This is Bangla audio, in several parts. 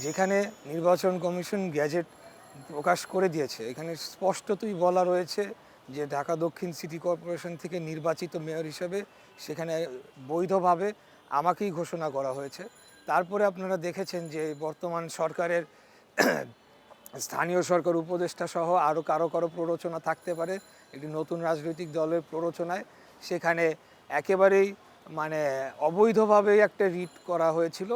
যেখানে নির্বাচন কমিশন গ্যাজেট প্রকাশ করে দিয়েছে, এখানে স্পষ্টতই বলা রয়েছে যে ঢাকা দক্ষিণ সিটি কর্পোরেশন থেকে নির্বাচিত মেয়র হিসেবে সেখানে বৈধভাবে আমাকেই ঘোষণা করা হয়েছে। তারপরে আপনারা দেখেছেন যে বর্তমান সরকারের স্থানীয় সরকার উপদেষ্টা সহ আরও কারো কারো প্ররোচনা থাকতে পারে একটি নতুন রাজনৈতিক দলের প্ররোচনায়। সেখানে একেবারেই মানে অবৈধভাবেই একটা রিট করা হয়েছিল,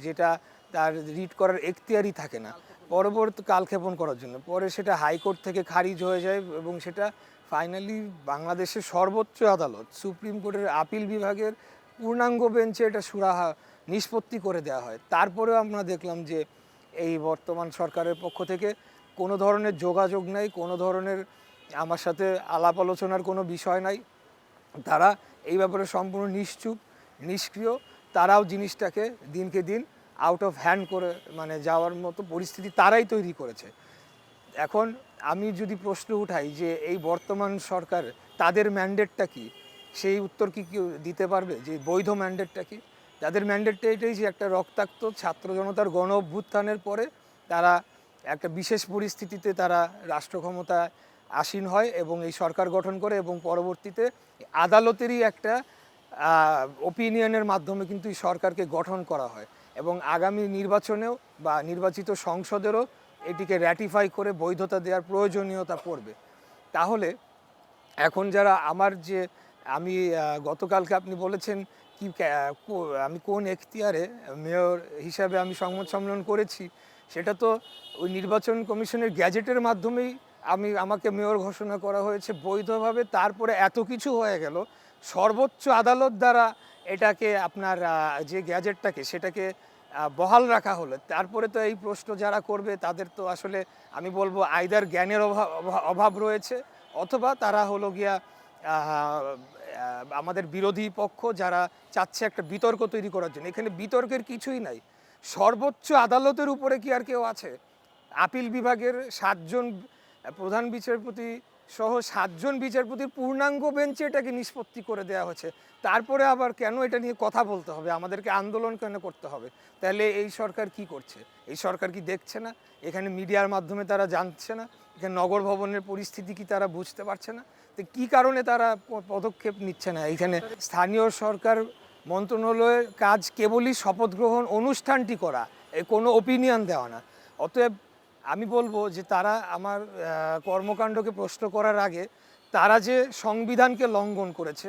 যেটা তার রিট করার এখতিয়ারই থাকে না, পরবর্তী কালক্ষেপণ করার জন্য। পরে সেটা হাইকোর্ট থেকে খারিজ হয়ে যায় এবং সেটা ফাইনালি বাংলাদেশের সর্বোচ্চ আদালত সুপ্রিম কোর্টের আপিল বিভাগের পূর্ণাঙ্গ বেঞ্চে এটা সুরাহা নিষ্পত্তি করে দেওয়া হয়। তারপরেও আমরা দেখলাম যে এই বর্তমান সরকারের পক্ষ থেকে কোনো ধরনের যোগাযোগ নাই, কোনো ধরনের আমার সাথে আলাপ আলোচনার কোনো বিষয় নাই। তারা এই ব্যাপারে সম্পূর্ণ নিশ্চুপ, নিষ্ক্রিয়। তারাও জিনিসটাকে দিনকে দিন আউট অফ হ্যান্ড করে মানে যাওয়ার মতো পরিস্থিতি তারাই তৈরি করেছে। এখন আমি যদি প্রশ্ন উঠাই যে এই বর্তমান সরকার তাদের ম্যান্ডেটটা কি, সেই উত্তর কি কেউ দিতে পারবে যে বৈধ ম্যান্ডেটটা কি? তাদের ম্যান্ডেটটা এটাই যে একটা রক্তাক্ত ছাত্র জনতার গণ অভ্যুত্থানের পরে তারা একটা বিশেষ পরিস্থিতিতে তারা রাষ্ট্র ক্ষমতায় আসীন হয় এবং এই সরকার গঠন করে এবং পরবর্তীতে আদালতেরই একটা ওপিনিয়নের মাধ্যমে কিন্তু এই সরকারকে গঠন করা হয় এবং আগামী নির্বাচনেও বা নির্বাচিত সংসদেরও এটিকে র্যাটিফাই করে বৈধতা দেওয়ার প্রয়োজনীয়তা পড়বে। তাহলে এখন যারা আমার যে আমি গতকালকে আপনি বলেছেন কি আমি কোন এখতিয়ারে মেয়র হিসাবে আমি সংবাদ সম্মেলন করেছি, সেটা তো ওই নির্বাচন কমিশনের গ্যাজেটের মাধ্যমেই আমাকে মেয়র ঘোষণা করা হয়েছে বৈধভাবে। তারপরে এত কিছু হয়ে গেল, সর্বোচ্চ আদালত দ্বারা এটাকে আপনার যে গ্যাজেটটাকে সেটাকে বহাল রাখা হলো। তারপরে তো এই প্রশ্ন যারা করবে তাদের তো আসলে আমি বলবো আইদার জ্ঞানের অভাব রয়েছে, অথবা তারা হলো গিয়া আমাদের বিরোধী পক্ষ যারা চাচ্ছে একটা বিতর্ক তৈরি করার জন্য। এখানে বিতর্কের কিছুই নাই। সর্বোচ্চ আদালতের উপরে কি আর কেউ আছে? আপিল বিভাগের 7 জন প্রধান বিচারপতি সহ 7 জন বিচারপতির পূর্ণাঙ্গ বেঞ্চে এটাকে নিষ্পত্তি করে দেওয়া হয়েছে। তারপরে আবার কেন এটা নিয়ে কথা বলতে হবে, আমাদেরকে আন্দোলন কেন করতে হবে? তাহলে এই সরকার কি করছে? এই সরকার কি দেখছে না? এখানে মিডিয়ার মাধ্যমে তারা জানছে না? এখানে নগর ভবনের পরিস্থিতি কি তারা বুঝতে পারছে না? তো কী কারণে তারা পদক্ষেপ নিচ্ছে না? এইখানে স্থানীয় সরকার মন্ত্রণালয়ের কাজ কেবলই শপথ গ্রহণ অনুষ্ঠানটি করা, কোনো ওপিনিয়ন দেওয়া না। অতএব আমি বলবো যে তারা আমার কর্মকাণ্ডকে প্রশ্ন করার আগে তারা যে সংবিধানকে লঙ্ঘন করেছে,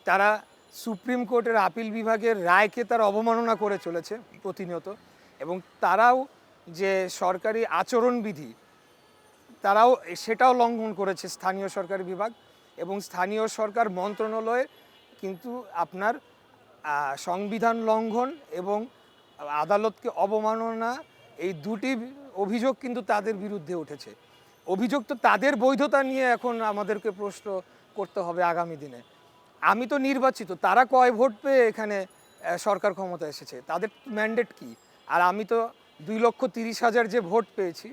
তারা সুপ্রিম কোর্টের আপিল বিভাগের রায়কে তারা অবমাননা করে চলেছে প্রতিনিয়ত, এবং তারাও যে সরকারি আচরণবিধি তারাও সেটাও লঙ্ঘন করেছে স্থানীয় সরকার বিভাগ এবং স্থানীয় সরকার মন্ত্রণালয়ে কিন্তু আপনার সংবিধান লঙ্ঘন এবং আদালতকে অবমাননা এই দুটি অভিযোগ কিন্তু তাদের বিরুদ্ধে উঠেছে। অভিযোগ তো তাদের বৈধতা নিয়ে এখন আমাদেরকে প্রশ্ন করতে হবে আগামী দিনে। আমি তো নির্বাচিত, তারা কয় ভোট পেয়ে এখানে সরকার ক্ষমতা এসেছে, তাদের ম্যান্ডেট কি? আর আমি তো 2,30,000 যে ভোট পেয়েছি,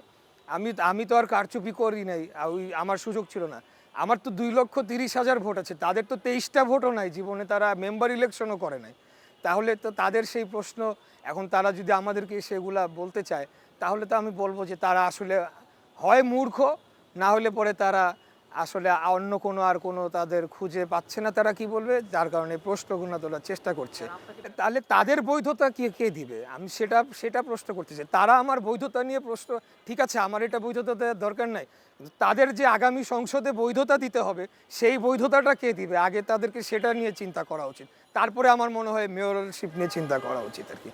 আমি তো আর কারচুপি করি নাই, ওই আমার সুযোগ ছিল না। আমার তো 2,30,000 ভোট আছে, তাদের তো 23টা ভোটও নাই, জীবনে তারা মেম্বার ইলেকশনও করে নাই। তাহলে তো তাদের সেই প্রশ্ন এখন তারা যদি আমাদেরকে সেগুলা বলতে চায়, তাহলে তো আমি বলবো যে তারা আসলে হয় মূর্খ, না হলে পরে তারা আসলে অন্য কোনো তাদের খুঁজে পাচ্ছে না তারা কি বলবে, যার কারণে প্রশ্নগুলো তোলার চেষ্টা করছে। তাহলে তাদের বৈধতা কে দিবে? আমি সেটা প্রশ্ন করতে চাই। তারা আমার বৈধতা নিয়ে প্রশ্ন, ঠিক আছে আমার এটা বৈধতা দেওয়ার দরকার নাই, কিন্তু তাদের যে আগামী সংসদে বৈধতা দিতে হবে সেই বৈধতাটা কে দিবে? আগে তাদেরকে সেটা নিয়ে চিন্তা করা উচিত, তারপরে আমার মনে হয় মেয়রশিপ নিয়ে চিন্তা করা উচিত আর কি।